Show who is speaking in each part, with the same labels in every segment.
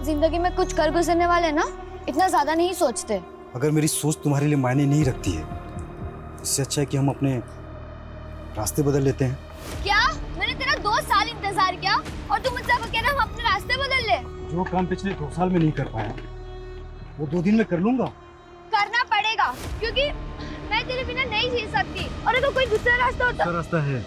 Speaker 1: जिंदगी में कुछ कर गुजरने वाले ना इतना ज्यादा नहीं सोचते।
Speaker 2: अगर मेरी सोच तुम्हारे लिए मायने नहीं रखती है, इससे अच्छा है कि हम अपने रास्ते बदल लेते हैं।
Speaker 1: क्या? मैंने तेरा 2 साल इंतजार किया और तू मुझसे कह रहा है हम अपने रास्ते बदल ले?
Speaker 2: जो काम पिछले 2 साल में नहीं कर पाया वो 2 दिन में कर लूंगा।
Speaker 1: करना पड़ेगा क्योंकि मैं तेरे बिना नहीं जी सकती, और अगर कोई दूसरा रास्ता होता।
Speaker 2: दूसरा रास्ता है।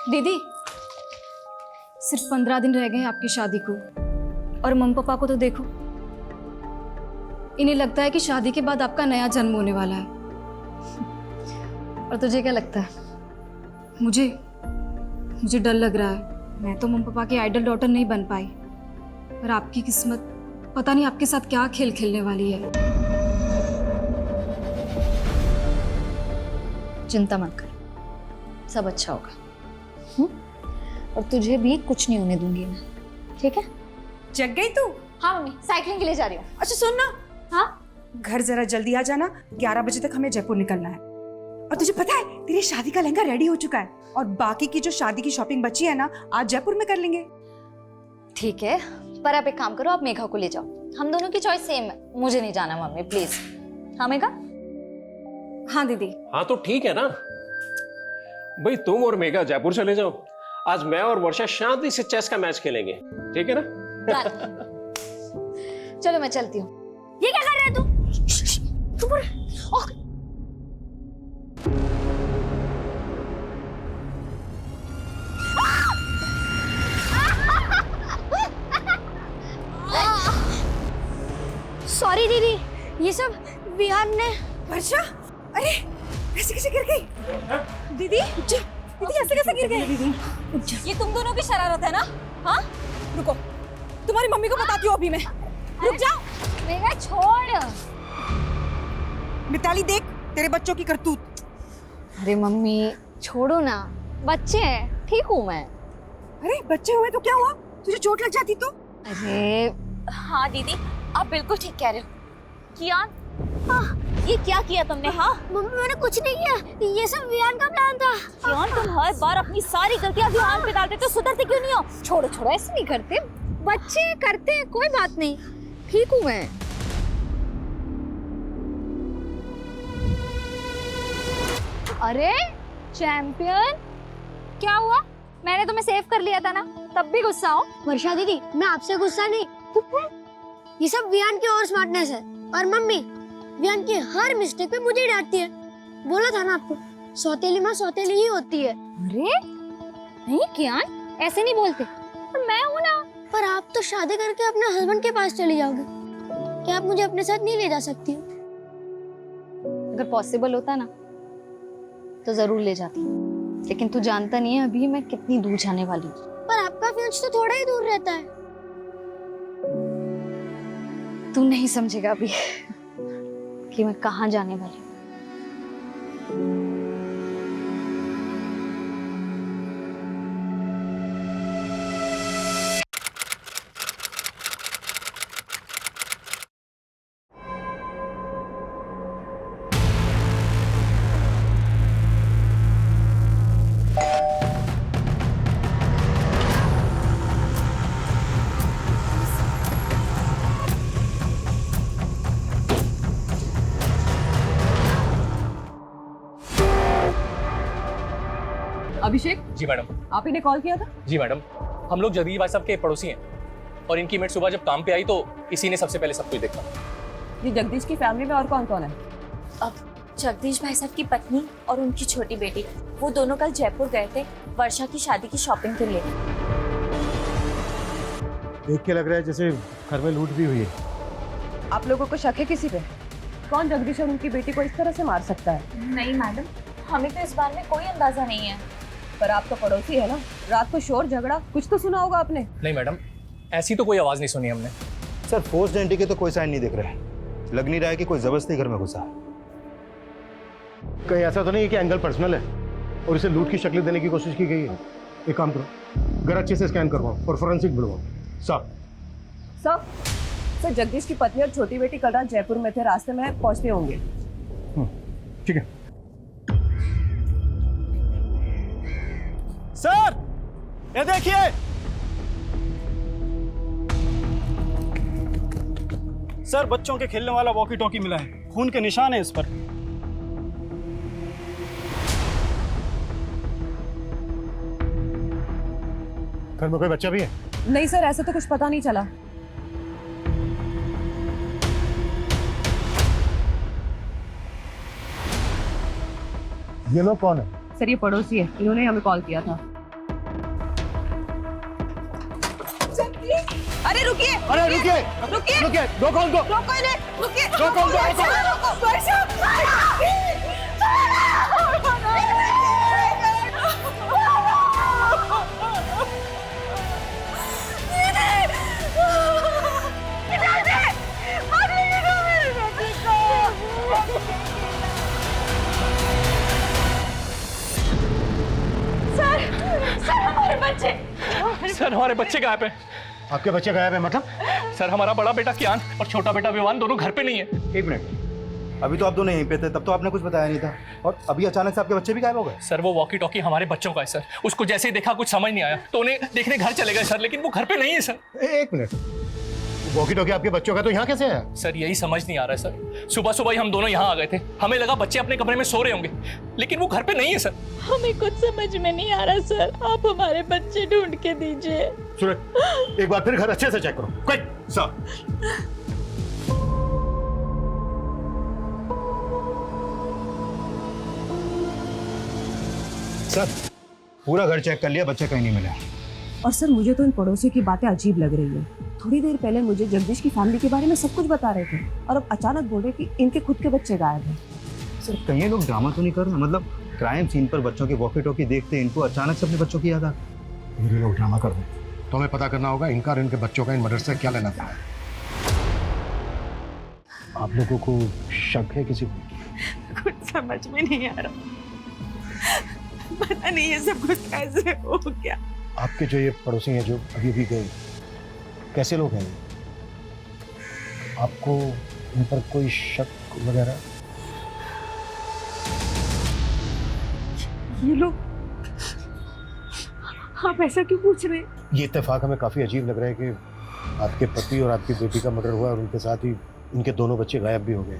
Speaker 3: दीदी, सिर्फ 15 दिन रह गए हैं आपकी शादी को, और मम्मी पापा को तो देखो, इन्हें लगता है कि शादी के बाद आपका नया जन्म होने वाला है। और तुझे क्या लगता है? मुझे डर लग रहा है। मैं तो मम्मी पापा की आइडल डॉटर नहीं बन पाई, पर आपकी किस्मत पता नहीं आपके साथ क्या खेल खेलने वाली है। चिंता मत कर, सब अच्छा होगा। और तुझे भी कुछ नहीं होने दूंगी मैं, ठीक है?
Speaker 4: जग गई तू?
Speaker 1: हाँ मम्मी, साइकिलिंग के लिए जा रही हूँ।
Speaker 4: अच्छा सुन ना,
Speaker 1: हाँ
Speaker 4: घर जरा जल्दी आ जाना, 11 बजे तक हमें जयपुर निकलना है। और तुझे पता है तेरी शादी का लहंगा रेडी हो चुका है, और बाकी की जो शादी की शॉपिंग बची है ना, आज जयपुर में कर लेंगे।
Speaker 1: ठीक है, पर आप एक काम करो, आप मेघा को ले जाओ। हम दोनों की चॉइस सेम है। मुझे नहीं जाना मम्मी, प्लीज। हाँ मेघा?
Speaker 3: हाँ दीदी।
Speaker 5: हाँ तो ठीक है ना भाई, तुम और मेघा जयपुर चले जाओ। आज मैं और वर्षा शांति से चेस का मैच खेलेंगे, ठीक है ना?
Speaker 1: चलो मैं चलती हूँ। ये क्या कर रहा है तू? सॉरी दीदी, ये सब विहान ने।
Speaker 4: वर्षा, अरे ऐसे कैसे गिर गई? दीदी ऐसे कैसे गिर गई?
Speaker 3: ये तुम दोनों की शरारत है ना? हाँ, रुको, तुम्हारी मम्मी को बताती हूँ अभी मैं। रुक जाओ।
Speaker 1: मेघा छोड़।
Speaker 4: मिताली देख तेरे बच्चों की करतूत।
Speaker 1: अरे मम्मी छोड़ो ना, बच्चे हैं, ठीक हूँ मैं।
Speaker 4: अरे बच्चे हुए तो क्या हुआ? तुझे चोट लग जाती तो?
Speaker 1: अरे
Speaker 6: हाँ दीदी, आप बिल्कुल ठीक कह रहे हो। कियान, ये क्या किया तुमने? हाँ
Speaker 1: मम्मी मैंने कुछ नहीं किया, ये सब विहान का प्लान था।
Speaker 6: कियान, तुम हर बार अपनी सारी गलतियां विहान पे डालते, तो सुधरते क्यों नहीं हो?
Speaker 1: छोड़ो छोड़ो, ऐसे नहीं करते, बच्चे करते हैं, कोई बात नहीं, ठीक हूँ मैं। अरे चैंपियन, क्या हुआ? मैंने तुम्हें सेव कर लिया था ना, तब भी गुस्सा हो? वर्षा दीदी, मैं आपसे गुस्सा नहीं, ये सब विहान की और स्मार्टनेस है। और मम्मी विहान की हर मिस्टेक पे मुझे ही डांटती है। बोला था ना आपको, सौतेली माँ सौतेली ही होती है।
Speaker 6: अरे नहीं कियान, ऐसे नहीं बोलते। पर मैं हूँ ना।
Speaker 1: पर आप तो शादी करके अपने हस्बैंड के पास चली जाओगे, क्या आप मुझे अपने साथ नहीं ले जा सकती?
Speaker 3: अगर पॉसिबल होता ना तो जरूर ले जाती, लेकिन तू जानता नहीं है अभी मैं कितनी दूर जाने वाली हूँ।
Speaker 1: पर आपका फ्यूज तो थोड़ा ही दूर रहता है।
Speaker 3: तू नहीं समझेगा अभी कि मैं कहाँ जाने वाली हूँ।
Speaker 7: अभिषेक
Speaker 8: जी मैडम।
Speaker 7: आप ही ने कॉल किया था?
Speaker 8: जी मैडम, हम लोग जगदीश भाई साहब के पड़ोसी हैं, और इनकी मेट सुबह जब काम पे आई तो इसी ने सबसे पहले सब कुछ देखा।
Speaker 7: ये जगदीश की फैमिली में और कौन कौन है?
Speaker 6: अब जगदीश भाई साहब की पत्नी और उनकी छोटी बेटी, वो दोनों कल जयपुर गए थे वर्षा की शादी की शॉपिंग के लिए।
Speaker 2: देख के लग रहा है जैसे घर में लूट भी हुई है।
Speaker 7: आप लोगों को शक है किसी पे? कौन जगदीश और उनकी बेटी को इस तरह से मार सकता है?
Speaker 6: नहीं मैडम, हमें तो इस बारे में कोई अंदाजा नहीं है।
Speaker 7: पर आपका पड़ोसी है ना, रात को शोर झगड़ा कुछ तो सुना होगा आपने।
Speaker 8: नहीं मैडम, ऐसी तो कोई आवाज़ नहीं सुनी हमने।
Speaker 2: सर फोर्स्ड एंट्री के तो कोई साइन नहीं दिख रहे, लग नहीं रहा है कि कोई जबरदस्ती घर में घुसा।
Speaker 9: कहीं ऐसा तो नहीं है कि एंगल पर्सनल है और इसे लूट की शक्ल देने की कोशिश की गई है? एक काम करो, घर अच्छे से स्कैन करवाओ और फोरेंसिक बुलवाओ। साहब
Speaker 7: सर जगदीश की पत्नी और छोटी बेटी कल रात जयपुर में थे, रास्ते में पहुंचते होंगे।
Speaker 9: ठीक है।
Speaker 2: सर ये देखिए, सर बच्चों के खेलने वाला वॉकी टॉकी मिला है, खून के निशान है इस पर।
Speaker 9: घर में कोई बच्चा भी है?
Speaker 7: नहीं सर, ऐसा तो कुछ पता नहीं चला।
Speaker 9: ये लोग कौन है?
Speaker 7: सर ये पड़ोसी है, इन्होंने हमें कॉल किया था। अरे रुकिए,
Speaker 9: अरे रुकिए,
Speaker 7: रुकिए,
Speaker 9: रुकिए, दो कॉल दो,
Speaker 7: रोको इन्हें, रुकिए,
Speaker 9: दो कॉल दो,
Speaker 7: रोको, वर्षा।
Speaker 8: सर हमारे बच्चे गायब हैं।
Speaker 9: आपके बच्चे गायब है मतलब?
Speaker 8: सर हमारा बड़ा बेटा कियान और छोटा बेटा विवान दोनों घर पे नहीं है।
Speaker 2: एक मिनट, अभी तो आप दोनों यहीं पे थे, तब तो आपने कुछ बताया नहीं था, और अभी अचानक से आपके बच्चे भी गायब हो गए।
Speaker 8: सर वो वॉकी टॉकी हमारे बच्चों का है सर, उसको जैसे ही देखा कुछ समझ नहीं आया तो उन्हें देखने घर चले गए सर, लेकिन वो घर पे नहीं है सर।
Speaker 9: एक मिनट, वॉकी टॉकी आपके बच्चों का तो यहाँ कैसे है?
Speaker 8: सर यही समझ नहीं आ रहा है सर, सुबह सुबह ही हम दोनों यहाँ आ गए थे, हमें लगा बच्चे अपने कमरे में सो रहे होंगे, लेकिन वो घर पे नहीं है सर।
Speaker 6: हमें कुछ समझ में नहीं आ रहा सर, आप हमारे बच्चे ढूंढ के दीजिए।
Speaker 9: सुनो, एक बार फिर घर अच्छे से चेक करो। Quick sir.
Speaker 2: सर पूरा घर चेक कर लिया, बच्चे कहीं नहीं मिले।
Speaker 7: और सर मुझे तो इन पड़ोसियों की बातें अजीब लग रही है। थोड़ी देर पहले मुझे जगदीश की फैमिली के बारे में सब कुछ बता रहे थे और अब अचानक बोल रहे कि इनके खुद के बच्चे गायब हैं।
Speaker 2: सर कहीं लोग ड्रामा तो नहीं कर रहे? मतलब क्राइम सीन पर बच्चों के वॉकी टॉकी देखते इनको अचानक से अपने बच्चों की याद आ गई।
Speaker 9: ये लोग ड्रामा कर रहे हैं तो हमें पता करना होगा इनका और इनके बच्चों का इन मर्डर से क्या लेना था। आप लोगों को शक है किसी को?
Speaker 4: कुछ समझ में नहीं आ रहा, पता नहीं ये सब कुछ कैसे हो गया।
Speaker 9: आपके जो ये पड़ोसी हैं जो अभी अभी गए, कैसे लोग हैं? आपको इन पर कोई शक वगैरह?
Speaker 4: ये लोग, आप ऐसा क्यों पूछ रहे हैं?
Speaker 9: ये इत्तेफाक हमें काफ़ी अजीब लग रहा है कि आपके पति और आपकी बेटी का मर्डर हुआ और उनके साथ ही उनके दोनों बच्चे गायब भी हो गए।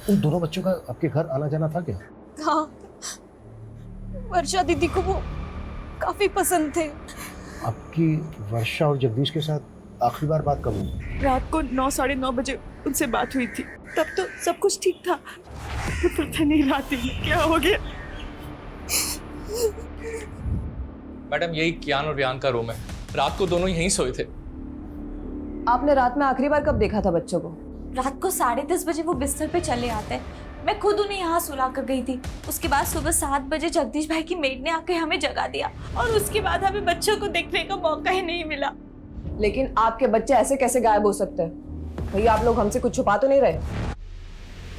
Speaker 9: उन दोनों बच्चों का आपके घर आना जाना था क्या?
Speaker 6: हाँ, वर्षा दीदी को वो काफी पसंद थे।
Speaker 9: आपकी वर्षा और जगदीश के साथ आखिरी बार बात कब हुई?
Speaker 4: रात को 9 साढ़े 9 बजे उनसे बात हुई थी, तब तो सब कुछ ठीक था। पता नहीं रात में क्या हो गया।
Speaker 8: मैडम यही कियान और वियान का रूम है, रात को दोनों यहीं सोए थे।
Speaker 7: आपने रात में आखिरी बार कब देखा था बच्चों को?
Speaker 6: रात को 10:30 बजे वो बिस्तर पे चले आते हैं, मैं खुद उन्हें यहाँ सुला कर गई थी। उसके बाद सुबह 7 बजे जगदीश भाई की मेड ने आके हमें जगा दिया और उसके बाद हमें बच्चों को देखने का मौका ही नहीं मिला।
Speaker 7: लेकिन आपके बच्चे ऐसे कैसे गायब हो सकते हैं? भैया आप लोग हमसे कुछ छुपा तो नहीं रहे?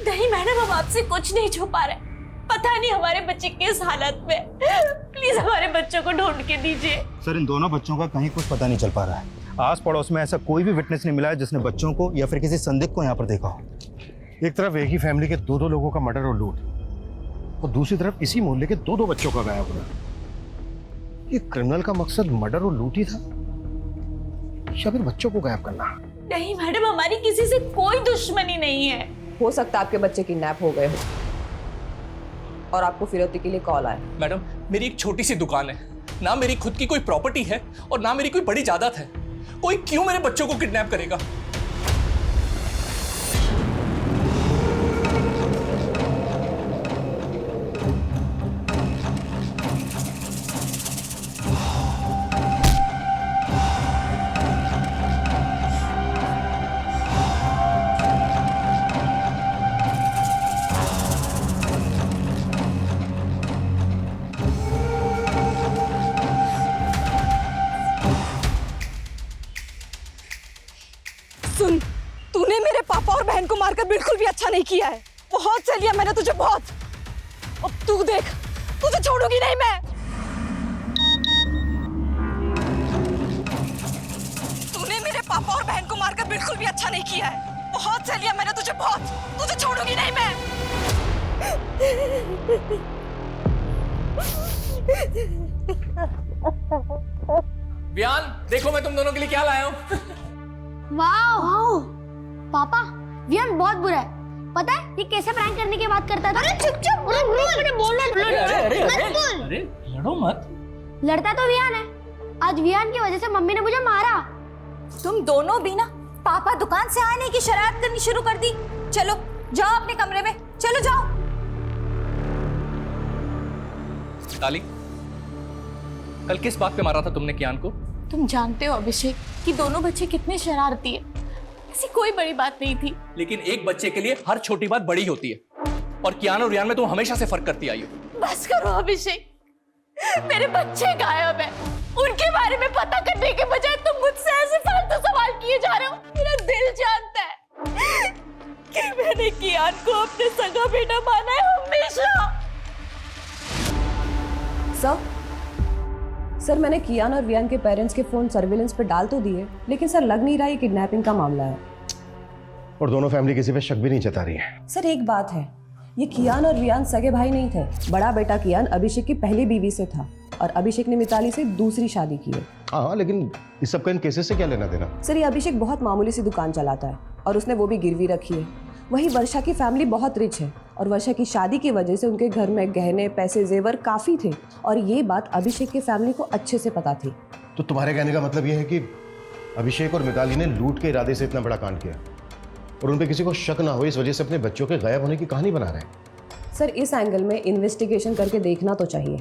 Speaker 6: नहीं मैडम, हम आपसे कुछ नहीं छुपा रहे, पता नहीं हमारे बच्चे किस हालत में, प्लीज हमारे बच्चों को ढूंढ के दीजिए।
Speaker 2: सर इन दोनों बच्चों का कहीं कुछ पता नहीं चल पा रहा है। आस पड़ोस में ऐसा कोई भी विटनेस नहीं मिला है जिसने बच्चों को या फिर किसी संदिग्ध को यहाँ पर देखा हो।
Speaker 9: एक तरफ एक ही फैमिली के दो लोगों का मर्डर और लूट, और दूसरी तरफ इसी मोहल्ले के दो बच्चों का गायब होना। ये क्रिमिनल का मकसद मर्डर और लूट ही था या फिर बच्चों को गायब करना?
Speaker 6: नहीं मैडम, हमारी किसी से कोई दुश्मनी नहीं है।
Speaker 7: हो सकता है आपके बच्चे किडनैप हो गए हो और आपको फिरौती के लिए कॉल आया।
Speaker 8: मैडम मेरी एक छोटी सी दुकान है, ना मेरी खुद की कोई प्रॉपर्टी है और ना मेरी कोई बड़ी जायदाद है, कोई क्यों मेरे बच्चों को किडनैप करेगा?
Speaker 7: मारकर बिल्कुल भी अच्छा नहीं किया है। बहुत सह लिया मैंने तुझे, बहुत। अब तू देख, तुझे छोड़ूंगी नहीं मैं। तूने मेरे पापा और बहन को मारकर बिल्कुल भी अच्छा नहीं किया है। बहुत सह लिया मैंने तुझे, बहुत। तुझे छोड़ूंगी नहीं मैं।
Speaker 8: वियान, देखो मैं तुम दोनों के लिए क्या लाया हूँ।
Speaker 1: वाओ पापा, वियान बहुत बुरा है। पता है ये कैसे प्रैंक करने की बात करता था? अरे चुप चुप, मुझे बोलना।
Speaker 8: अरे लड़ो मत।
Speaker 1: लड़ता तो वियान है। आज वियान की वजह से मम्मी ने मुझे मारा।
Speaker 6: तुम दोनों भी ना पापा दुकान से आने की शरारत करनी शुरू कर दी। चलो जाओ अपने कमरे में, चलो जाओ।
Speaker 8: ताली, कल किस बात पे मारा था तुमने कियान को?
Speaker 6: तुम जानते हो अभिषेक कि दोनों बच्चे कितने शरारती है। ऐसी कोई बड़ी बात नहीं थी।
Speaker 8: लेकिन एक बच्चे के लिए हर छोटी बात बड़ी होती है, और कियान और रियान में तुम हमेशा से फर्क करती आई हो।
Speaker 6: बस करो अभिषेक, मेरे बच्चे गायब है। उनके बारे में पता करने के बजाय तुम मुझसे ऐसे फालतू सवाल किए जा रहे हो। मेरा दिल जानता है कि मैंने कियान को अपने सगा बेटा माना है हमेशा।
Speaker 7: सर मैंने कियान और वियान के पेरेंट्स के फोन सर्विलेंस पे डाल तो दिए, लेकिन सर लग नहीं रहा ये किडनैपिंग का मामला है।
Speaker 9: और दोनों फैमिली किसी पे शक भी नहीं जता रही है।
Speaker 7: सर एक बात है, ये कियान और वियान सगे भाई नहीं थे। बड़ा बेटा कियान अभिषेक की पहली बीवी से था और अभिषेक ने मिताली से दूसरी शादी की है।
Speaker 9: हाँ, लेकिन इस सब का इन केसेस से क्या लेना देना?
Speaker 7: सर ये अभिषेक बहुत मामूली सी दुकान चलाता है और उसने वो भी गिरवी रखी है। वही वर्षा की फैमिली बहुत रिच है और वर्षा की शादी की वजह से उनके घर में गहने, पैसे, जेवर काफ़ी थे और ये बात अभिषेक की फैमिली को अच्छे से पता थी।
Speaker 9: तो तुम्हारे कहने का मतलब ये है कि अभिषेक और मिताली ने लूट के इरादे से इतना बड़ा कांड किया और उन पे किसी को शक ना हो, इस वजह से अपने बच्चों के गायब होने की कहानी बना रहे हैं।
Speaker 7: सर इस एंगल में इन्वेस्टिगेशन करके देखना तो चाहिए।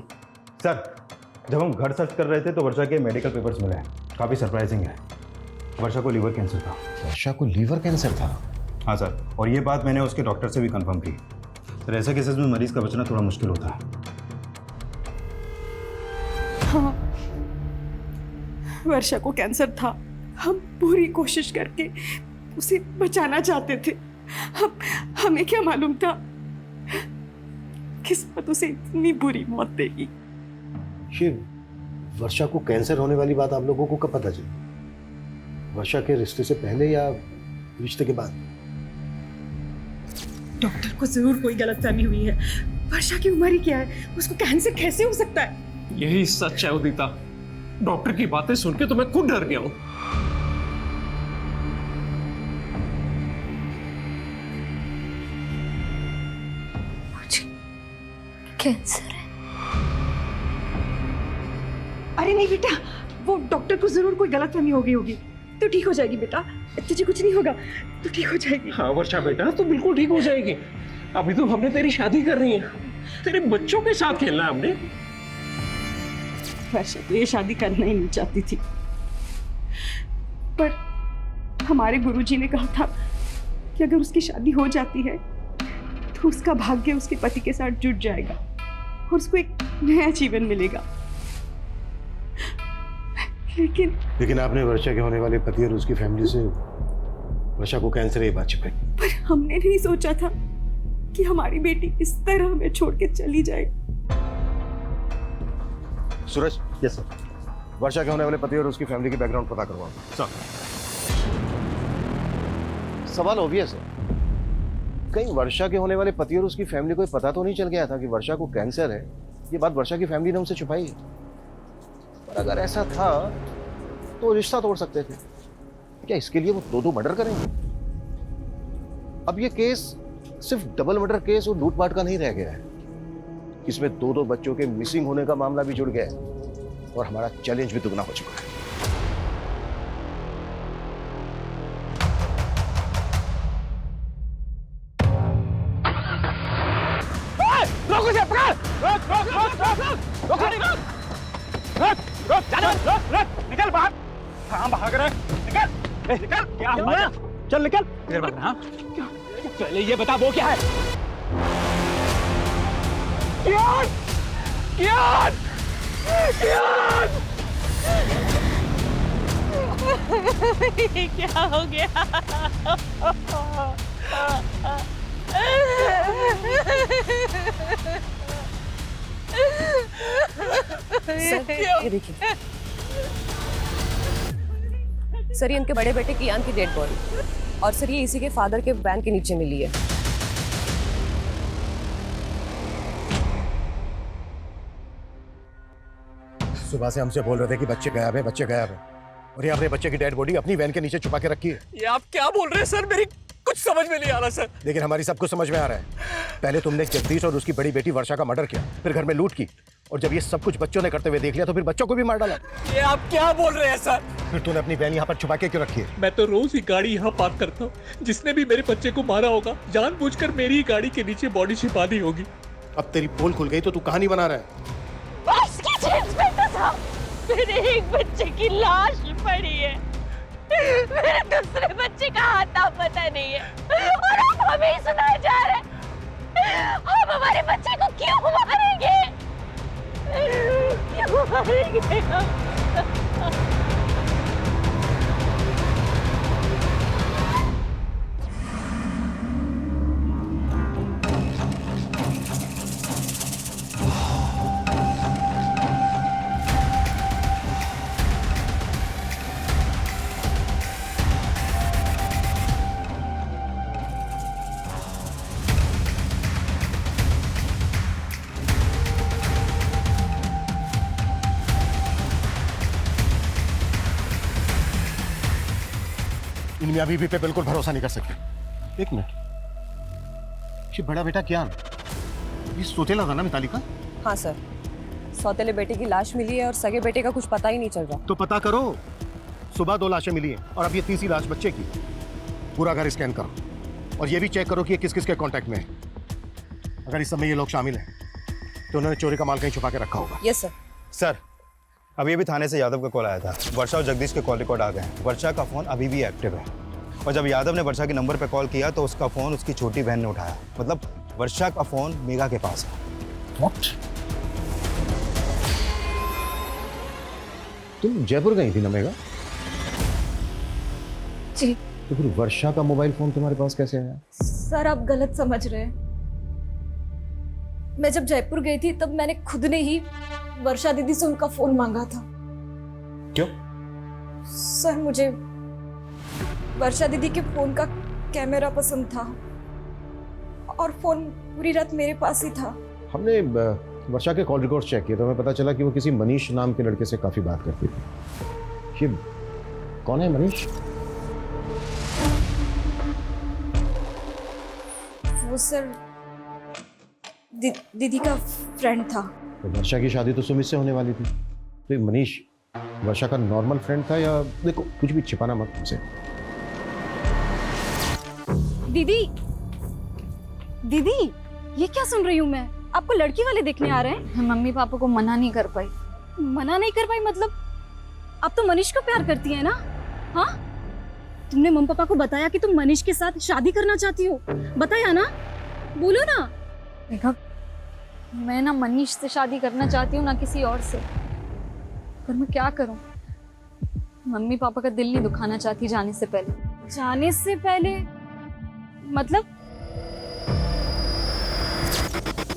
Speaker 2: सर, जब हम घर सर्च कर रहे थे तो वर्षा के मेडिकल पेपर्स मिले हैं। काफ़ी सरप्राइजिंग है। वर्षा को लीवर कैंसर था।
Speaker 9: वर्षा को लीवर कैंसर था?
Speaker 2: हाँ सर, और ये बात मैंने उसके डॉक्टर से भी कंफर्म की। सर ऐसे केसेस में मरीज का बचना थोड़ा मुश्किल होता है।
Speaker 4: हाँ, वर्षा को कैंसर था। हम पूरी कोशिश करके उसे बचाना चाहते थे। हमें क्या मालूम था किस्मत उसे इतनी बुरी मौत देगी।
Speaker 9: ये वर्षा को कैंसर होने वाली बात आप लोगों को कब पता चली? वर्षा के रिश्ते से पहले या रिश्ते के बाद?
Speaker 4: डॉक्टर को जरूर कोई गलतफहमी हुई है। वर्षा की उम्र ही क्या है, उसको कैंसर कैसे हो सकता है?
Speaker 5: यही सच है उदिता। डॉक्टर की बातें सुन के तो मैं खुद डर गया हूं।
Speaker 6: कैंसर है।
Speaker 4: अरे नहीं बेटा, वो डॉक्टर को जरूर कोई गलतफहमी हो गई होगी। तो ठीक हो जाएगी बेटा, तुझे कुछ नहीं होगा, तो ठीक हो जाएगी।
Speaker 5: हाँ वर्षा बेटा, तो बिल्कुल ठीक हो जाएगी। अभी तो हमने तेरी शादी करनी है, तेरे बच्चों के साथ खेलना है हमने।
Speaker 4: वर्षा तो ये शादी करना ही नहीं चाहती थी, पर हमारे गुरुजी ने कहा था कि अगर उसकी शादी हो जाती है तो उसका भाग्य उसके पति के साथ जुड़ जाएगा और उसको एक नया जीवन मिलेगा।
Speaker 9: लेकिन आपने वर्षा के होने वाले पति और उसकी फैमिली से वर्षा को कैंसर ये बात छिपाई।
Speaker 4: पर हमने नहीं सोचा था कि हमारी बेटी इस तरह हमें छोड़ के चली जाए।
Speaker 9: सूरज, यस सर, वर्षा के होने वाले पति और उसकी फैमिली की बैकग्राउंड पता करवाओ। सर, सवाल ऑब्वियस है, कहीं वर्षा के होने वाले पति और उसकी फैमिली को पता तो नहीं चल गया था कि वर्षा को कैंसर है? ये बात वर्षा की फैमिली ने उनसे छुपाई है। पर अगर ऐसा था तो रिश्ता तोड़ सकते थे। क्या इसके लिए वो दो मर्डर करेंगे? अब ये केस सिर्फ डबल मर्डर केस और लूटपाट का नहीं रह गया है, इसमें दो बच्चों के मिसिंग होने का मामला भी जुड़ गया है और हमारा चैलेंज भी दुगना हो चुका है।
Speaker 10: निकल बाहर। कहाँ भाग रहा है? निकल निकल। क्या हुआ? चल निकल। हाँ, पहले ये बता वो क्या है? कियान! कियान! कियान!
Speaker 6: ये क्या हो गया?
Speaker 7: सर, ये देखिए सर, ये इनके बड़े बेटे कियान की डेड बॉडी, और सर ये इसी के फादर के वैन के नीचे मिली है।
Speaker 9: सुबह से हमसे बोल रहे थे कि बच्चे गायब है, बच्चे गायब है, और ये अपने बच्चे की डेड बॉडी अपनी वैन के नीचे छुपा के रखी है।
Speaker 8: ये आप क्या बोल रहे हैं सर? मेरी कुछ समझ में नहीं आ रहा सर।
Speaker 9: लेकिन हमारी सब कुछ समझ में आ रहा है। पहले तुमने जगदीश और उसकी बड़ी बेटी वर्षा का मर्डर किया, फिर घर में लूट की, और जब ये सब कुछ बच्चों ने करते हुए देख लिया तो फिर बच्चों को भी मार डाला।
Speaker 8: ये आप क्या बोल रहे हैं सर?
Speaker 9: फिर तूने अपनी वैन यहाँ पर छुपा के क्यों रखी है?
Speaker 8: मैं तो रोज ही गाड़ी यहाँ पार्क करता हूँ। जिसने भी मेरे बच्चे को मारा होगा जानबूझकर मेरी ही गाड़ी के नीचे बॉडी छिपा दी होगी।
Speaker 9: अब तेरी पोल खुल गई तो तू कहानी बना रहा है।
Speaker 6: उसकी जेब में तो था मेरे एक बच्चे की लाश पड़ी है, मेरे दूसरे बच्चे का हाथा पता नहीं है, और आप हमें ही सुनाए जा रहे हैं। हम हमारे बच्चे को क्यों मारेंगे? क्यों मारेंगे हम?
Speaker 9: इनमें अभी भी पे बिल्कुल भरोसा नहीं कर सकते। एक मिनट, ये बड़ा बेटा क्या ये सोतेला था ना मिताली का?
Speaker 7: हाँ सर, सौतेले बेटे की लाश मिली है और सगे बेटे का कुछ पता ही नहीं चल रहा।
Speaker 9: तो पता करो। सुबह 2 लाशें मिली हैं और अब ये तीसरी लाश बच्चे की। पूरा घर स्कैन करो और ये भी चेक करो कि ये किस किस के कांटेक्ट में है। अगर इस समय ये लोग शामिल हैं तो उन्होंने चोरी का माल कहीं छुपा के रखा होगा।
Speaker 7: Yes sir.
Speaker 2: सर, अभी थाने से यादव का कॉल आया था। वर्षा और जगदीश के कॉल रिकॉर्ड आ गए हैं। वर्षा का फ़ोन अभी भी एक्टिव है, और जब यादव ने वर्षा के नंबर पर कॉल किया तो उसका फ़ोन उसकी छोटी बहन ने उठाया। मतलब वर्षा का फ़ोन मेघा के पास है।
Speaker 9: What? तुम जयपुर गई थी ना मेघा?
Speaker 6: जी।
Speaker 9: तो फिर वर्षा का मोबाइल फोन तुम्हारे पास कैसे आया?
Speaker 6: सर आप गलत समझ रहे हैं। मैं जब जयपुर गई थी तब मैंने खुद ने ही वर्षा दीदी से उनका फोन मांगा था।
Speaker 9: क्यों?
Speaker 6: सर मुझे वर्षा दीदी के फोन का कैमरा पसंद था और फोन पूरी रात मेरे पास ही था।
Speaker 9: हमने वर्षा के कॉल रिकॉर्ड चेक किए तो हमें पता चला कि वो किसी मनीष नाम के लड़के से काफी बात करती थी। ये कौन है मनीष?
Speaker 6: वो सर दीदी का फ्रेंड था।
Speaker 9: तो वर्षा की शादी तो सुमित से होने वाली थी, तो ये मनीष वर्षा का नॉर्मल फ्रेंड था या? देखो कुछ भी छिपाना मत हमसे।
Speaker 1: दीदी, दीदी, ये क्या सुन रही हूँ मैं? आपको लड़की वाले देखने आ रहे हैं?
Speaker 3: मैं मम्मी पापा को मना नहीं कर पाई।
Speaker 1: मना नहीं कर पाई मतलब? आप तो मनीष को प्यार करती है ना? हाँ, तुमने मम्मी पापा को बताया कि तुम मनीष के साथ शादी करना चाहती हो? बताया ना? बोलो ना।
Speaker 3: देखा, मैं ना मनीष से शादी करना चाहती हूँ ना किसी और से। पर मैं क्या करूँ? मम्मी पापा का दिल नहीं दुखाना चाहती जाने से पहले।
Speaker 1: जाने से पहले मतलब?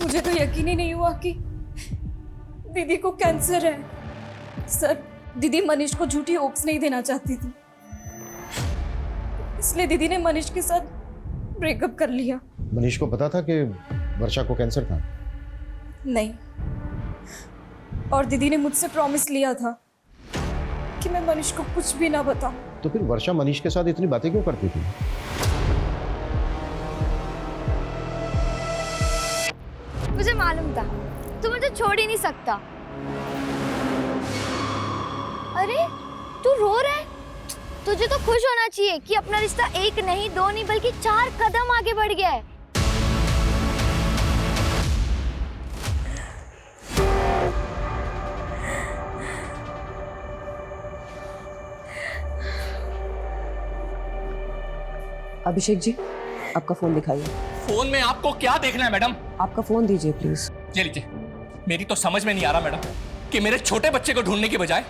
Speaker 6: मुझे तो यकीन ही नहीं हुआ कि दीदी को कैंसर है। सर दीदी मनीष को झूठी होप्स नहीं देना चाहती थी, इसलिए दीदी ने मनीष के साथ ब्रेकअप कर लिया।
Speaker 9: मनीष को पता था कि वर्षा को कैंसर था?
Speaker 6: नहीं, और दीदी ने मुझसे प्रॉमिस लिया था कि मैं मनीष को कुछ भी ना बताऊं।
Speaker 9: तो फिर वर्षा मनीष के साथ इतनी बातें क्यों करती थी?
Speaker 1: मुझे मालूम था तू मुझे छोड़ ही नहीं सकता। अरे तू रो रहा है? तुझे तो खुश होना चाहिए कि अपना रिश्ता 1 नहीं 2 नहीं बल्कि 4 कदम आगे बढ़ गया है।
Speaker 7: अभिषेक जी, आपका फोन दिखाइए।
Speaker 8: फोन में आपको क्या देखना है मैडम?
Speaker 7: आपका फोन दीजिए प्लीज।
Speaker 8: ये लीजिए। मेरी तो समझ में नहीं आ रहा मैडम कि मेरे छोटे बच्चे को ढूंढने की बजाय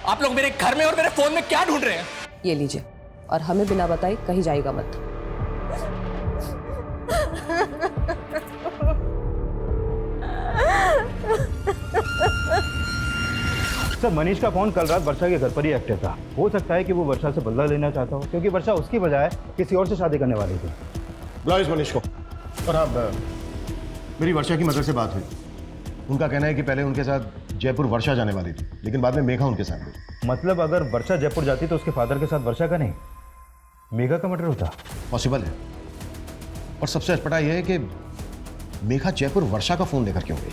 Speaker 8: आप लोग मेरे घर में और मेरे फोन में क्या ढूंढ रहे हैं?
Speaker 7: ये लीजिए, और हमें बिना बताए कहीं जाएगा मत।
Speaker 2: सर मनीष का फोन कल रात वर्षा के घर पर ही एक्टिव था। हो सकता है कि वो वर्षा से बदला लेना चाहता हो, क्योंकि वर्षा उसकी बजाय किसी और से शादी करने वाली थी।
Speaker 9: बुलाओ इस मनीष को। और हाँ, मेरी वर्षा की मदर से बात हुई। उनका कहना है कि पहले उनके साथ जयपुर वर्षा जाने वाली थी, लेकिन बाद में मेघा उनके साथ गई।
Speaker 2: मतलब अगर वर्षा जयपुर जाती तो उसके फादर के साथ वर्षा का नहीं, मेघा का मर्डर होता।
Speaker 9: पॉसिबल है। और सबसे अटपटा यह है कि मेघा जयपुर वर्षा का फोन लेकर क्यों गई?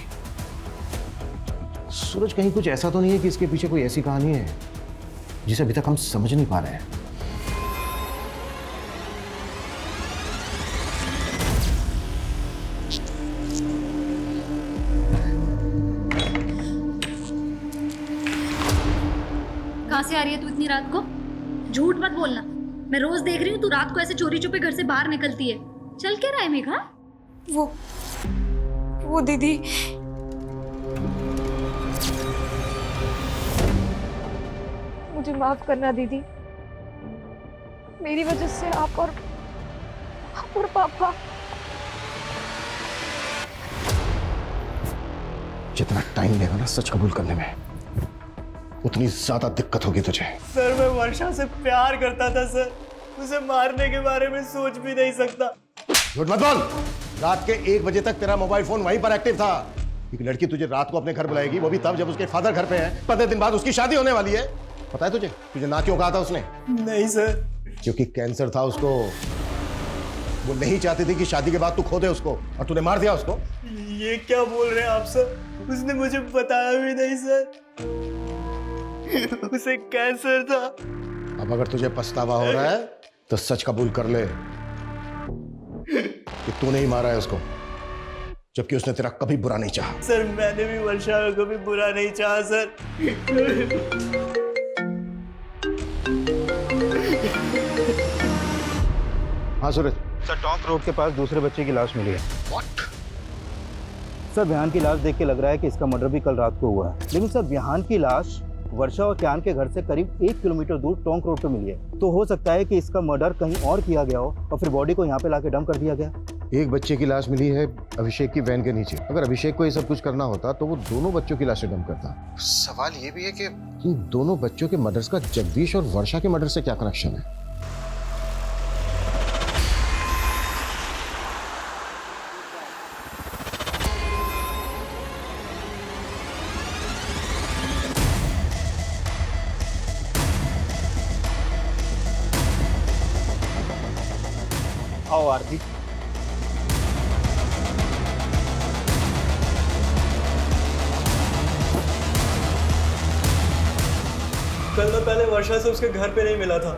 Speaker 9: सूरज, कहीं कुछ ऐसा तो नहीं है कि इसके पीछे कोई ऐसी कहानी है जिसे अभी तक हम समझ नहीं पा रहे हैं?
Speaker 3: कहाँ से आ रही है तू इतनी रात को? झूठ मत बोलना। मैं रोज देख रही हूँ तू रात को ऐसे चोरी छुपे घर से बाहर निकलती है। चल क्या रहा है मेघा?
Speaker 6: वो दीदी,
Speaker 3: मुझे माफ करना दीदी, मेरी वजह से आप और पापा।
Speaker 9: जितना टाइम लेगा ना सच कबूल करने में, उतनी ज्यादा दिक्कत होगी तुझे।
Speaker 10: सर मैं वर्षा से प्यार करता था सर, उसे मारने के बारे में सोच भी नहीं सकता।
Speaker 9: झूठ मत बोल। रात के 1 बजे तक तेरा मोबाइल फोन वहीं पर एक्टिव था। एक लड़की तुझे रात को अपने घर बुलाएगी, वो भी तब जब उसके फादर घर पे हैं। 15 दिन बाद उसकी शादी होने वाली है। पता है तुझे ना क्यों कहा था उसने?
Speaker 10: नहीं सर।
Speaker 9: क्योंकि कैंसर था उसको। वो नहीं चाहती थी कि शादी के बाद तू खो दे उसको, और तूने मार दिया उसको।
Speaker 10: ये क्या बोल रहे हैं आप सर? उसने मुझे बताया भी नहीं सर। उसे कैंसर था।
Speaker 9: अब अगर तुझे पछतावा हो रहा है तो सच कबूल कर ले कि तूने ही मारा है उसको, जबकि उसने तेरा कभी बुरा नहीं चाहा।
Speaker 10: सर मैंने भी वर्षा का कभी बुरा नहीं चाहा सर।
Speaker 9: हाँ सूरज।
Speaker 2: सर टॉन्क रोड के पास दूसरे बच्चे की लाश मिली है।
Speaker 9: What?
Speaker 2: सर विहान की लाश देख के लग रहा है कि इसका मर्डर भी कल रात को हुआ है, लेकिन सर विहान की लाश वर्षा और क्यान के घर से करीब 1 किलोमीटर दूर टोंक रोड पे मिली है। तो हो सकता है कि इसका मर्डर कहीं और किया गया हो और फिर बॉडी को यहाँ पे लाके डंप कर दिया गया।
Speaker 9: एक बच्चे की लाश मिली है अभिषेक की वैन के नीचे। अगर अभिषेक को ये सब कुछ करना होता तो वो दोनों बच्चों की लाशें डंप करता। सवाल ये भी है कि इन दोनों बच्चों के मर्डर्स का जगदीश और वर्षा के मर्डर से क्या कनेक्शन है?
Speaker 10: आओ आरती। कल मैं पहले वर्षा से उसके घर पे नहीं मिला था।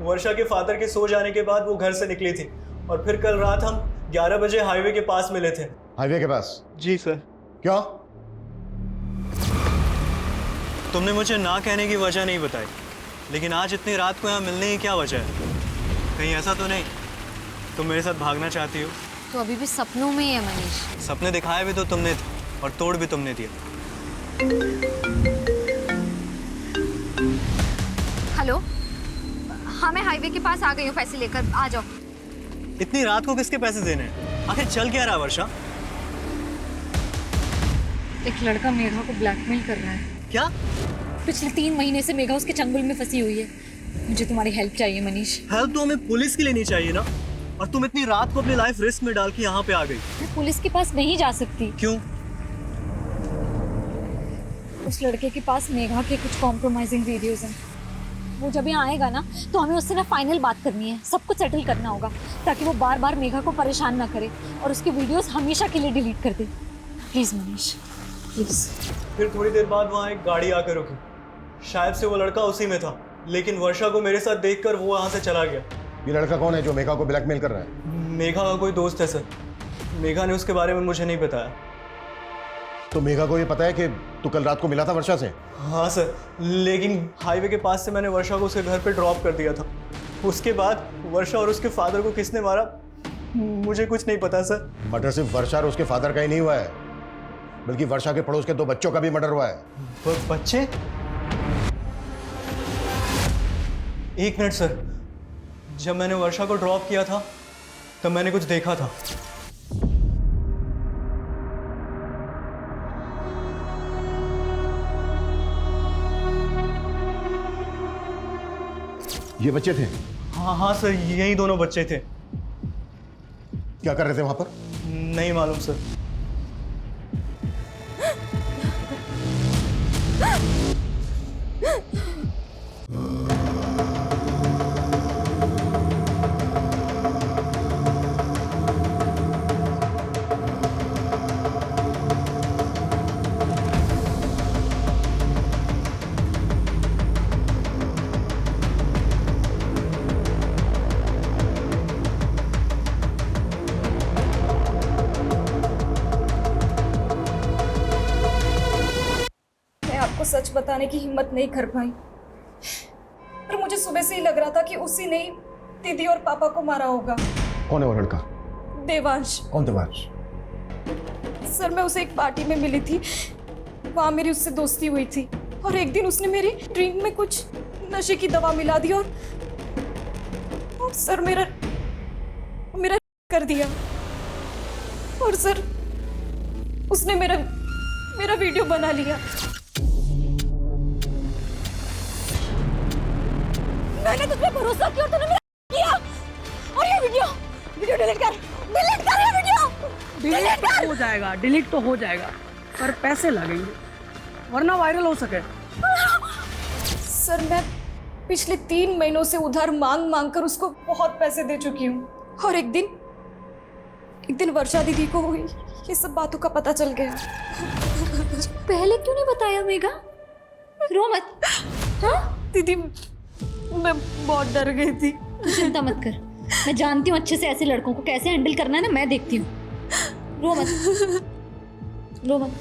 Speaker 10: वर्षा के फादर के सो जाने के बाद वो घर से निकली थी और फिर कल रात हम 11 बजे हाईवे के पास मिले थे।
Speaker 9: हाईवे के पास?
Speaker 10: जी सर।
Speaker 9: क्यों?
Speaker 10: तुमने मुझे ना कहने की वजह नहीं बताई, लेकिन आज इतनी रात को यहाँ मिलने की क्या वजह है? कहीं ऐसा तो नहीं तुम मेरे साथ भागना चाहती हो?
Speaker 3: तो अभी भी सपनों में ही है मनीष।
Speaker 10: सपने दिखाए भी तो तुमने थे और तोड़ भी तुमने दिया।
Speaker 3: हेलो, हाँ मैं हाईवे के पास आ गई हूँ, पैसे लेकर आ जाओ।
Speaker 10: इतनी रात को किसके पैसे देने हैं? आखिर चल क्या रहा वर्षा?
Speaker 3: एक लड़का मेघा को ब्लैकमेल कर रहा है।
Speaker 10: क्या?
Speaker 3: पिछले 3 महीने से मेघा उसके चंगुल में फंसी हुई है। मुझे तुम्हारी हेल्प चाहिए मनीष।
Speaker 10: हेल्प तो हमें पुलिस के लिए नहीं चाहिए ना, और तुम इतनी रात को अपनी लाइफ रिस्क में डाल के यहाँ पे आ गई।
Speaker 3: मैं पुलिस के पास नहीं जा सकती।
Speaker 10: क्यों?
Speaker 3: उस लड़के के पास मेघा के कुछ कॉम्प्रोमाइजिंग वीडियोस हैं। वो जब यहाँ आएगा ना तो हमें उससे ना फाइनल बात करनी है, सब कुछ सेटल करना होगा ताकि वो बार बार मेघा को परेशान ना करे और उसके वीडियोस हमेशा के लिए डिलीट कर दे। Please Manish, please.
Speaker 10: फिर थोड़ी देर बाद वहाँ एक गाड़ी आकर रुकी। शायद से वो लड़का उसी में था, लेकिन वर्षा को मेरे साथ देखकर वो वहाँ से चला गया।
Speaker 9: ये लड़का कौन है जो मेघा को ब्लैकमेल कर रहा है?
Speaker 10: मेघा का कोई दोस्त है सर। मेघा ने उसके बारे में मुझे नहीं बताया।
Speaker 9: तो मेघा को ये पता है कि तू कल रात को मिला था वर्षा से?
Speaker 10: हाँ सर, लेकिन हाईवे के पास से मैंने वर्षा को उसके घर पे ड्रॉप कर दिया था। उसके बाद वर्षा और उसके फादर को किसने मारा मुझे कुछ नहीं पता सर।
Speaker 9: मर्डर सिर्फ वर्षा और उसके फादर का ही नहीं हुआ है, बल्कि वर्षा के पड़ोस के 2 बच्चों का भी मर्डर हुआ है।
Speaker 10: बच्चे? एक मिनट सर, जब मैंने वर्षा को ड्रॉप किया था तब मैंने कुछ देखा था।
Speaker 9: ये बच्चे थे?
Speaker 10: हाँ हाँ सर, यही दोनों बच्चे थे।
Speaker 9: क्या कर रहे थे वहां पर?
Speaker 10: नहीं मालूम सर।
Speaker 6: मैं आपको सच बताने की हिम्मत नहीं कर पाई, पर मुझे सुबह से ही लग रहा था कि उसी ने ही दीदी और पापा को मारा होगा।
Speaker 9: कौन है वो लड़का?
Speaker 6: देवांश।
Speaker 9: कौन देवांश?
Speaker 6: सर मैं उसे एक पार्टी में मिली थी, वहां मेरी उससे दोस्ती हुई थी और एक दिन उसने मेरी ड्रिंक में कुछ नशे की दवा मिला दी और सर मेरा कर दिया। और सर उसने मेरा वीडियो बना लिया। मैंने तुझ पे भरोसा किया और तूने मेरा किया। और ये वीडियो डिलीट कर ये वीडियो।
Speaker 11: डिलीट हो जाएगा, डिलीट तो हो जाएगा, पर पैसे लगेंगे वरना वायरल हो सके।
Speaker 6: सर मैं पिछले 3 महीनों से उधार मांग कर उसको बहुत पैसे दे चुकी हूँ और एक दिन वर्षा दीदी को ये सब बातों का पता चल गया।
Speaker 3: पहले क्यों नहीं बताया मेघा? रो मत। हाँ
Speaker 6: दीदी मैं बहुत डर गई थी।
Speaker 3: चिंता मत कर, मैं जानती हूँ अच्छे से ऐसे लड़कों को कैसे हैंडल करना है ना, मैं देखती हूँ। रो मत।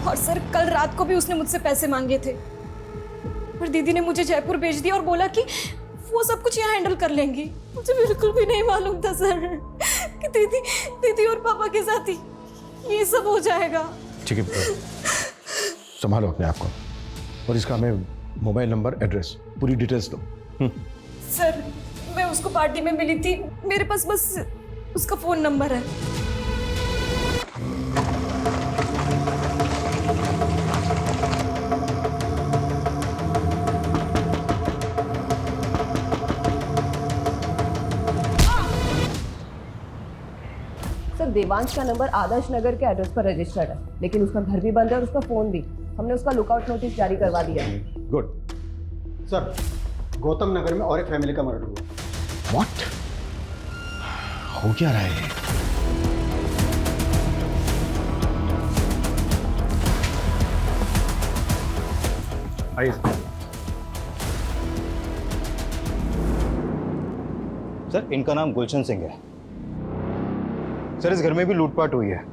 Speaker 6: और सर कल रात को भी उसने मुझसे पैसे मांगे थे और दीदी ने मुझे जयपुर भेज दिया और बोला कि वो सब कुछ यहाँ हैंडल कर लेंगी। मुझे बिल्कुल भी नहीं मालूम था सर कि दीदी और पापा के साथ ही ये सब हो जाएगा।
Speaker 9: ठीक है, संभालो अपने आप को और इसका हमें मोबाइल नंबर, एड्रेस, पूरी डिटेल्स दो।
Speaker 6: सर मैं उसको पार्टी में मिली थी, मेरे पास बस उसका फोन नंबर है।
Speaker 7: सर देवांश का नंबर आदर्श नगर के एड्रेस पर रजिस्टर्ड है, लेकिन उसका घर भी बंद है और उसका फोन भी। हमने उसका लुकआउट नोटिस जारी करवा दिया है।
Speaker 9: गुड।
Speaker 12: सर गौतम नगर में और एक फैमिली का मर्डर हुआ।
Speaker 9: व्हाट? हो क्या रहा है? आइए
Speaker 2: सर, इनका नाम गुलशन सिंह है। सर, इस घर में भी लूटपाट हुई है।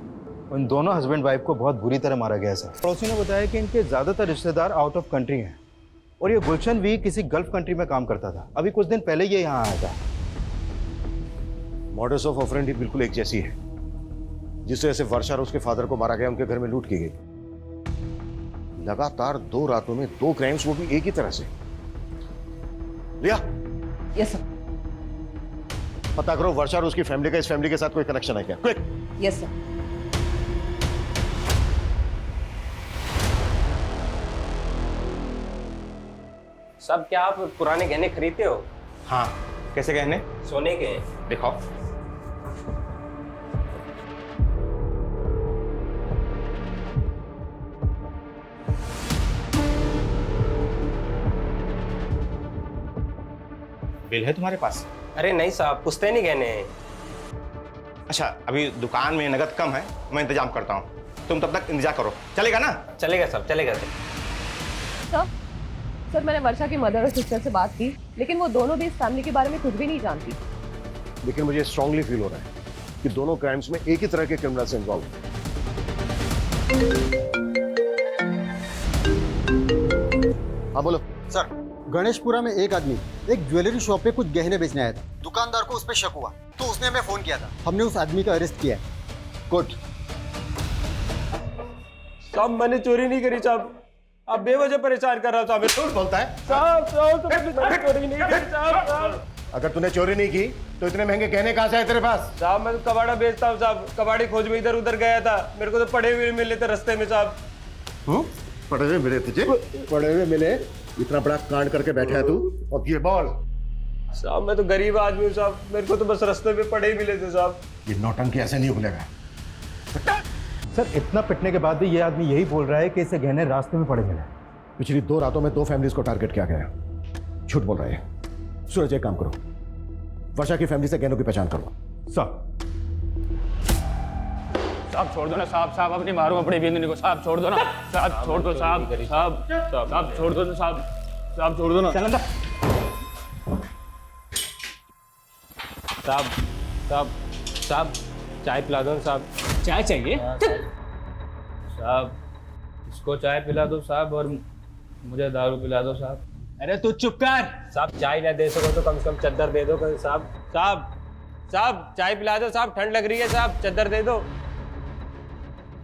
Speaker 2: उन दोनों हस्बैंड वाइफ को बहुत बुरी तरह मारा गया है सर। पड़ोसी ने बताया कि इनके ज्यादातर रिश्तेदार आउट ऑफ कंट्री हैं और ये गुलशन भी किसी गल्फ कंट्री में काम करता था। अभी कुछ दिन पहले ये यहाँ आया था।
Speaker 9: मॉडस ऑफ ऑपरेंडी बिल्कुल एक जैसी है। जिस तरह से वर्षा और उसके फादर को मारा गया, उनके घर में लूट की गई। लगातार 2 रातों में 2 क्राइम्स, वो भी एक ही तरह से। लिया?
Speaker 7: Yes sir.
Speaker 9: पता करो वर्षा और उसकी फैमिली का इस फैमिली के साथ कोई कनेक्शन है क्या? क्विक।
Speaker 7: Yes sir.
Speaker 5: सब क्या आप पुराने गहने खरीदते हो?
Speaker 2: हाँ, कैसे गहने?
Speaker 5: सोने के?
Speaker 2: दिखाओ। बिल है तुम्हारे पास?
Speaker 5: अरे नहीं साहब, पुश्तैनी गहने हैं।
Speaker 2: अच्छा, अभी दुकान में नगद कम है, मैं इंतजाम करता हूँ। तुम तब तक इंतजार करो, चलेगा ना?
Speaker 5: चलेगा साहब, चलेगा।
Speaker 7: सर मैंने वर्षा की मदर और सिस्टर से बात की, लेकिन वो दोनों भी इस फैमिली के बारे में कुछ भी नहीं जानती।
Speaker 9: लेकिन मुझे स्ट्रांगली फील हो रहा है कि दोनों क्राइम्स में एक ही तरह के क्रिमिनल्स इन्वॉल्व हैं।
Speaker 12: हाँ बोलो। सर गणेशपुरा में एक आदमी एक ज्वेलरी शॉप पे कुछ गहने बेचने आया था। दुकानदार को उस पर शक हुआ तो उसने हमें फोन किया था। हमने उस आदमी का अरेस्ट किया है। गुड।
Speaker 5: साहब मैंने चोरी नहीं करी साहब, आप बेवजह परेशान कर रहा साहब।
Speaker 9: झूठ बोलता है
Speaker 5: साहब मैंने चोरी नहीं करी साहब।
Speaker 9: अगर तूने चोरी नहीं की तो इतने महंगे गहने कहाँ से आए तेरे पास?
Speaker 5: साहब मैं तो कबाड़ा बेचता हूँ साहब, कबाड़ी खोज में इधर उधर गया था, मेरे को तो पड़े हुए मिले थे रास्ते में साहब।
Speaker 9: पड़े हुए मिले तुझे? पड़े हुए मिले इतना बड़ा कांड करके बैठा है तू, और ये बॉल।
Speaker 10: साहब मैं तो गरीब आदमी हूँ साहब, मेरे को तो बस रास्ते पे पड़े ही मिले थे साहब।
Speaker 9: ये नौटंकी ऐसे नहीं उगलेगा।
Speaker 2: सर इतना पिटने के बाद भी ये आदमी यही बोल रहा है कि इसे गहने रास्ते में पड़े मिले।
Speaker 9: पिछली 2 रातों में 2 फैमिलीज को टारगेट किया गया। झूठ बोल रहे हैं। सूरज एक काम करो, वर्षा की फैमिली से गहनों की पहचान करो।
Speaker 2: सर
Speaker 13: साहब छोड़ दो ना साहब, साहब अपनी मारो अपनी बिंदनी को, साहब छोड़ दो ना साहब, छोड़ दो साहब, साहब साहब छोड़ दो ना साहब, साहब छोड़ दो ना साहब, साहब साहब चाय पिला दो साहब। चाय चाहिए साहब? इसको चाय पिला दो साहब और मुझे दारू पिला दो साहब। अरे तू चुप कर साहब, चाय ना दे सको तो कम से कम चद्दर दे दो साहब। साहब साहब चाय पिला दो साहब, ठंड लग रही है साहब, चद्दर दे दो।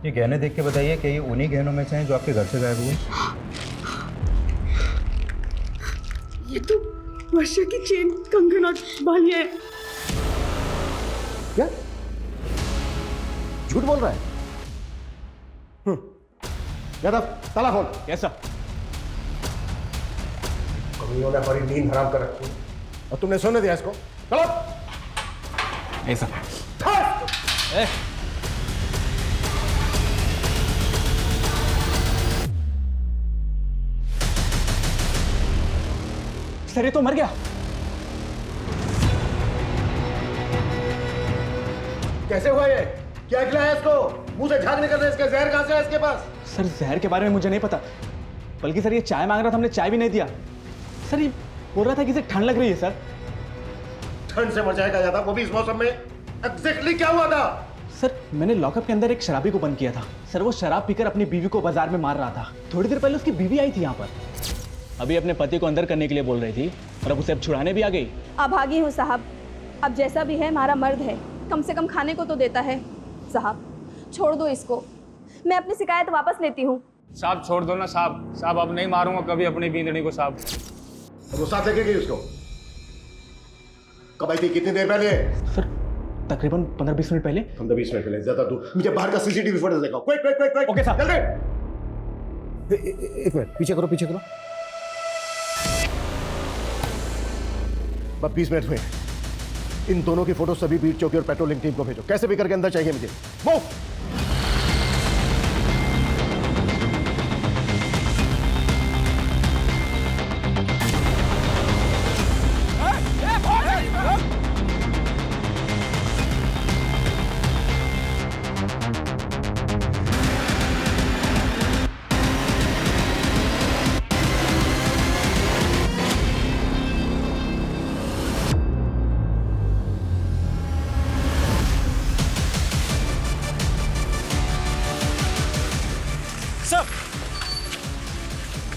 Speaker 2: ये गहने देख के बताइए कि ये उन्हीं गहनों में से हैं जो आपके घर से गायब हुए?
Speaker 4: ये तो वर्षा की चेन, कंगन और बालियां हैं।
Speaker 9: क्या झूठ बोल रहा है? यादव ताला खोल।
Speaker 13: कैसा?
Speaker 9: कमियों ने हमारी नींद हराम कर रखी और तुमने सोने दिया इसको। चलो
Speaker 13: ऐसा
Speaker 8: सर ये तो मर गया।
Speaker 9: कैसे हुआ ये? क्या खिलाया इसको? मुंह से झाग निकल रहा है इसके, जहर कहां से है इसके पास?
Speaker 8: सर जहर के बारे में मुझे नहीं पता, बल्कि सर ये चाय मांग रहा था, हमने चाय भी नहीं दिया। सर ये बोल रहा था कि इसे ठंड लग रही है। सर
Speaker 9: ठंड से मर जाएगा यादव, वो भी इस मौसम में। एग्जैक्टली क्या हुआ था?
Speaker 8: सर मैंने लॉकअप के अंदर एक शराबी को बंद किया था। सर वो शराब पीकर अपनी बीवी को बाजार में मार रहा था। थोड़ी देर पहले उसकी बीवी आई थी यहाँ पर, अभी अपने पति को अंदर करने के लिए बोल रही थी और अब उसे अब छुड़ाने भी आ गई।
Speaker 6: अभागी हूँ साहब, अब जैसा भी है हमारा मर्द है, कम से कम खाने को तो देता है। साहब छोड़ दो इसको, मैं अपनी शिकायत वापस लेती हूँ।
Speaker 13: साहब छोड़ दो ना साहब, साहब अब नहीं मारूंगा कभी अपनी बींदड़ी को साहब।
Speaker 9: वो साथ लेके गई उसको? कब आई थी? कितनी देर पहले?
Speaker 8: सर तकरीबन 15-20 मिनट पहले।
Speaker 9: 15-20 मिनट पहले? ज्यादा दूर? मुझे बाहर का सीसीटीवी फुटेज दिखाओ। Quick quick quick quick.
Speaker 8: Okay साहब।
Speaker 9: जल्दी। एक मिनट पीछे करो, पीछे करो। बस 20 मिनट में इन दोनों की फोटो सभी बीट चौकी और पेट्रोलिंग टीम को भेजो। कैसे भी करके अंदर चाहिए मुझे। मूव।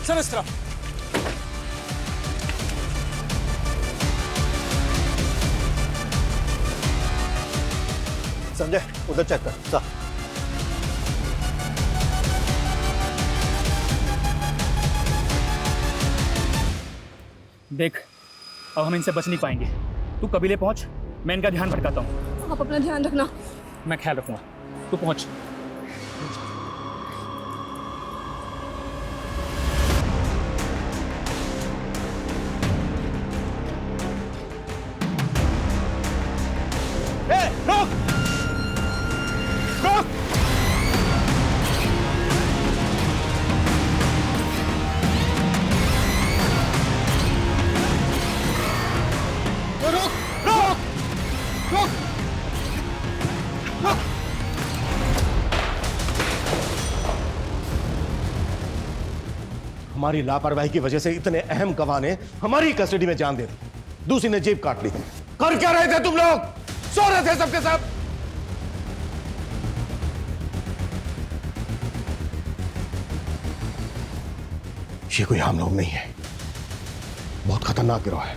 Speaker 8: सर इस तरफ।
Speaker 2: संजय उधर चेक कर। सा
Speaker 13: देख अब हम इनसे बच नहीं पाएंगे, तू कबीले पहुंच, मैं इनका ध्यान भटकाता हूँ।
Speaker 6: आप अपना ध्यान रखना।
Speaker 13: मैं ख्याल रखूंगा, तू पहुंच।
Speaker 9: हमारी लापरवाही की वजह से इतने अहम गवाह ने हमारी कस्टडी में जान दे दी, दूसरी ने जेब काट ली। कर क्या रहे थे तुम लोग? सो रहे थे सबके सब। ये कोई आम लोग नहीं है, बहुत खतरनाक गिरोह है।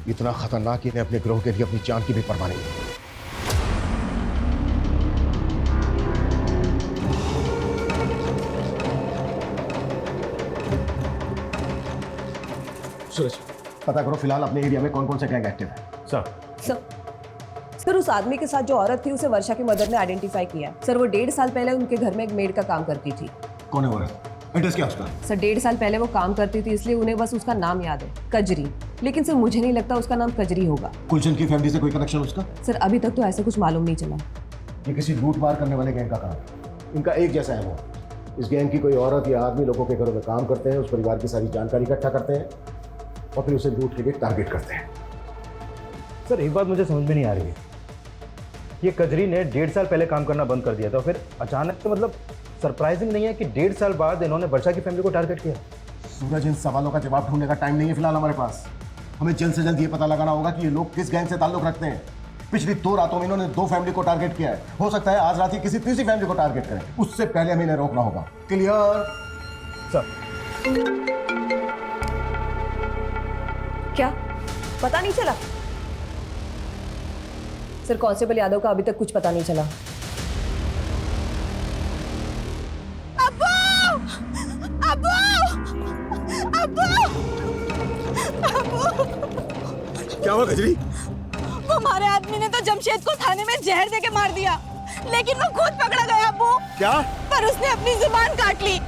Speaker 9: इतना खतरनाक इन्हें अपने गिरोह के लिए अपनी जान की भी परवाह नहीं है। सूरज पता करो फिलहाल अपने एरिया में कौन कौन से गैंग एक्टिव है।
Speaker 7: सर उस आदमी के साथ जो औरत थी उसे वर्षा की मदर ने आइडेंटिफाई किया। सर वो 1.5 साल पहले उनके घर में एक मेड का काम करती थी।
Speaker 9: कौन है वो औरत? एड्रेस क्या उसका?
Speaker 7: सर 1.5 साल पहले वो काम करती थी, इसलिए उन्हें बस उसका नाम याद है, कजरी। लेकिन सर मुझे नहीं लगता उसका नाम कजरी होगा।
Speaker 9: गुलशन की फैमिली से कोई कनेक्शन उसका?
Speaker 7: सर अभी तक तो ऐसा कुछ मालूम नहीं चला।
Speaker 9: ये किसी लूट मार करने वाले गैंग का काम है। इनका एक जैसा है वो। इस गैंग की कोई औरत या आदमी लोगों के घरों में काम करते हैं, उस परिवार की सारी जानकारी इकट्ठा करते हैं और फिर उसे लूट के लिए टारगेट करते हैं।
Speaker 2: सर एक बात मुझे समझ में नहीं आ रही है, ये कजरी ने 1.5 साल पहले काम करना बंद कर दिया था, फिर अचानक तो मतलब सरप्राइजिंग नहीं है कि 1.5 साल बाद इन्होंने वर्षा की फैमिली को टारगेट किया।
Speaker 9: सूरज, इन सवालों का जवाब ढूंढने का टाइम नहीं है फिलहाल हमारे पास। हमें जल्द से जल्द ये पता लगाना होगा कि ये लोग किस गैंग से ताल्लुक रखते हैं। पिछली 2 रातों में इन्होंने 2 फैमिली को टारगेट किया है। हो सकता है आज रात ही किसी तीसरी फैमिली को टारगेट करें। उससे पहले हमें इन्हें रोकना होगा। क्लियर?
Speaker 2: सर
Speaker 7: क्या पता नहीं चला? सर कांस्टेबल यादव का अभी तक कुछ पता नहीं चला।
Speaker 9: क्या हुआ कजरी?
Speaker 6: हमारे आदमी ने तो जमशेद को थाने में जहर देके मार दिया, लेकिन वो खुद पकड़ा गया अब्बू।
Speaker 9: क्या?
Speaker 6: पर उसने अपनी जुबान काट ली।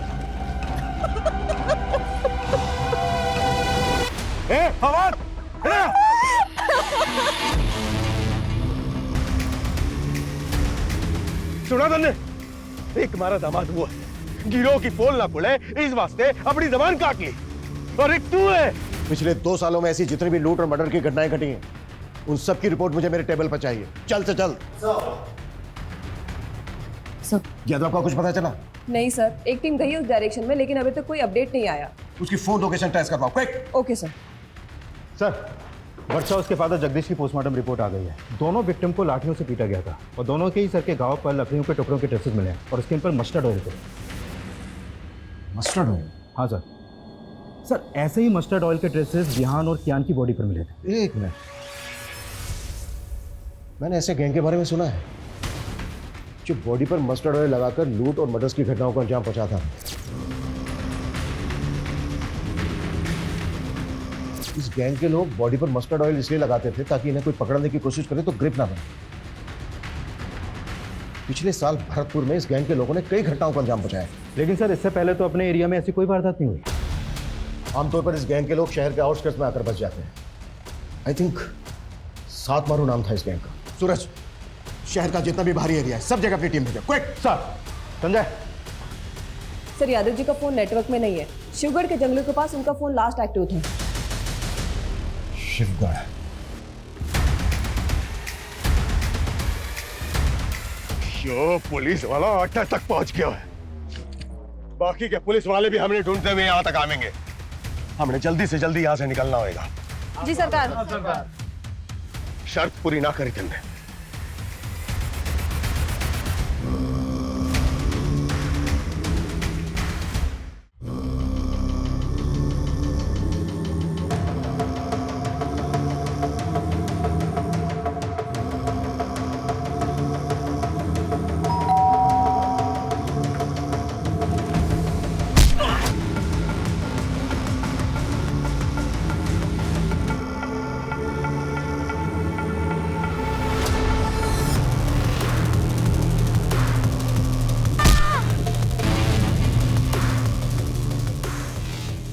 Speaker 9: फवाद! सुना तुमने? एक हमारा दामाद हुआ, गिरोह की पोल ना खुले इस वास्ते अपनी जबान काट ली। और एक तू है। पिछले 2 सालों में ऐसी जितनी भी लूट और मर्डर की घटनाएं घटी हैं, उन सब की रिपोर्ट मुझे मेरे टेबल पर चाहिए। चल से चल।
Speaker 7: सर
Speaker 9: यादव का कुछ पता चला?
Speaker 7: नहीं सर, एक टीम गई उस डायरेक्शन में, लेकिन अभी तक कोई अपडेट नहीं आया।
Speaker 9: उसकी फोन लोकेशन ट्रेस करवाओ, क्विक।
Speaker 7: Okay sir.
Speaker 2: सर वर्षा उसके फादर जगदीश की पोस्टमार्टम रिपोर्ट आ गई है। दोनों विक्टिम को लाठियों से पीटा गया था और दोनों के ही सर के घाव पर लकड़ियों के टुकड़ों के ट्रेसेस मिले और उसके ऊपर मस्टर्ड ऑयल थे।
Speaker 9: Mustard oil?
Speaker 2: हाँ सर। सर ऐसे ही मस्टर्ड ऑयल के ट्रेसेस जिहान और कियान की बॉडी पर मिले थे।
Speaker 9: एक मिनट, मैंने ऐसे गैंग के बारे में सुना है जो बॉडी पर मस्टर्ड ऑयल लगाकर लूट और मर्डर्स की घटनाओं को अंजाम पहुंचाता है। इस गैंग के लोग बॉडी पर मस्टर्ड ऑयल इसलिए लगाते थे ताकि इन्हें कोई पकड़ने की कोशिश करे तो ग्रिप ना बने। पिछले साल भरतपुर में इस गैंग के लोगों ने कई घटनाओं को अंजाम पहुंचाया।
Speaker 2: लेकिन सर इससे पहले तो अपने एरिया में ऐसी कोई वारदात नहीं हुई।
Speaker 9: आमतौर पर इस गैंग के लोग शहर के आउटस्कर्ट्स में आकर बस जाते हैं। आई थिंक 7 मारू नाम था इस गैंग का। सूरज, शहर का जितना भी बाहरी एरिया है सब जगह अपनी टीम भेजो, quick.
Speaker 2: Sir Sanjay.
Speaker 7: Sir Yadav ji का फोन नेटवर्क में नहीं है। शिवगढ़ के जंगलों के पास उनका फोन लास्ट एक्टिव था।
Speaker 9: शिवगढ़? यो पुलिस वाला अड्डा तक पहुंच गया है। बाकी के पुलिस वाले भी हमने ढूंढते हुए यहां तक आवेंगे। हमने जल्दी से जल्दी यहां से निकलना होगा।
Speaker 7: जी सरकार।
Speaker 9: शर्त पूरी ना करी तुमने।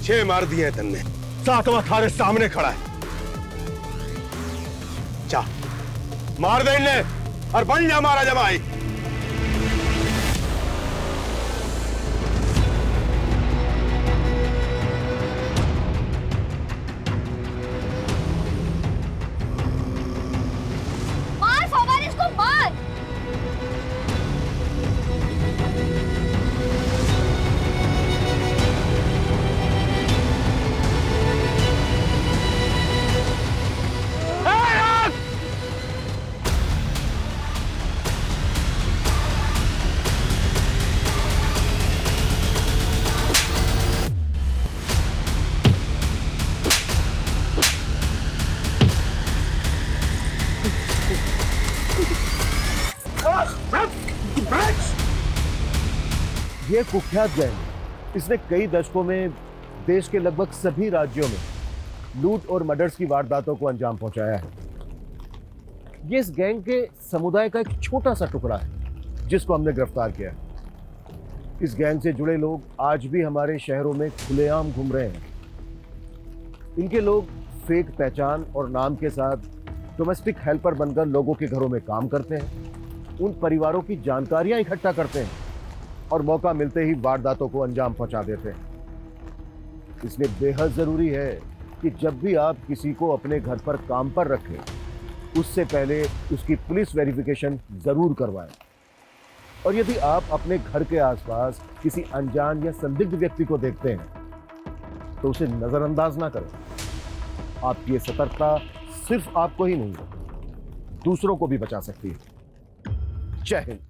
Speaker 9: छह मार दिए हैं तन्ने, 7वां थारे सामने खड़ा है। जा मार दे इन्हें और बन जा मारा जमाई।
Speaker 1: मार फवाद, इसको मार।
Speaker 9: ये कुख्यात गैंग, इसने कई दशकों में देश के लगभग सभी राज्यों में लूट और मर्डर्स की वारदातों को अंजाम पहुंचाया है। ये इस गैंग के समुदाय का एक छोटा सा टुकड़ा है जिसको हमने गिरफ्तार किया है। इस गैंग से जुड़े लोग आज भी हमारे शहरों में खुलेआम घूम रहे हैं। इनके लोग फेक पहचान और नाम के साथ डोमेस्टिक हेल्पर बनकर लोगों के घरों में काम करते हैं, उन परिवारों की जानकारियां इकट्ठा करते हैं और मौका मिलते ही वारदातों को अंजाम पहुंचा देते हैं। इसलिए बेहद जरूरी है कि जब भी आप किसी को अपने घर पर काम पर रखें, उससे पहले उसकी पुलिस वेरिफिकेशन जरूर करवाएं। और यदि आप अपने घर के आसपास किसी अनजान या संदिग्ध व्यक्ति को देखते हैं तो उसे नजरअंदाज ना करें। आपकी ये सतर्कता सिर्फ आपको ही नहीं, दूसरों को भी बचा सकती है। जय हिंद।